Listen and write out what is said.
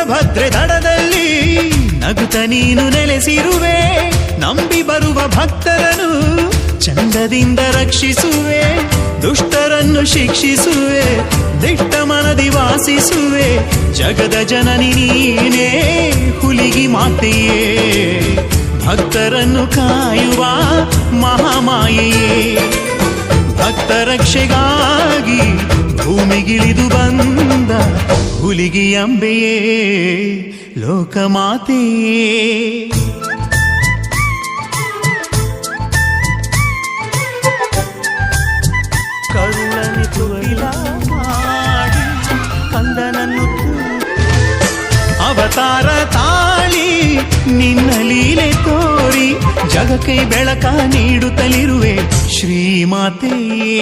ತುಂಗಭದ್ರೆ ದಡದಲ್ಲಿ ನಗುತ್ತ ನೀನು ನೆಲೆಸಿರುವೆ. ನಂಬಿ ಬರುವ ಭಕ್ತರನ್ನು ಚಂದದಿಂದ ರಕ್ಷಿಸುವೆ. ದುಷ್ಟರನ್ನು ಶಿಕ್ಷಿಸುವೆ, ದಿಟ್ಟ ಮನದಿ ವಾಸಿಸುವೆ. ಜಗದ ಜನನಿ ನೀನೇ ಹುಲಿಗಿ ಮಾತೆಯೇ, ಭಕ್ತರನ್ನು ಕಾಯುವ ಮಹಾಮಾಯೆಯೇ. ಭಕ್ತ ರಕ್ಷೆಗಾಗಿ ಭೂಮಿಗಿಳಿದು ಬಂದ ಹುಲಿಗಿ ಅಂಬೆಯೇ, ಲೋಕಮಾತೆಯೇ. ಕರುಳನೆ ತುಯಿಲ ಮಾಡಿ ಕಂದನನ್ನು ಅವತಾರ ತಾಳಿ ನಿನ್ನ ಲೀಲೆ ತೋರಿ ಜಗಕ್ಕೆ ಬೆಳಕ ನೀಡುತ್ತಲಿರುವೆ ಶ್ರೀಮಾತೆಯೇ.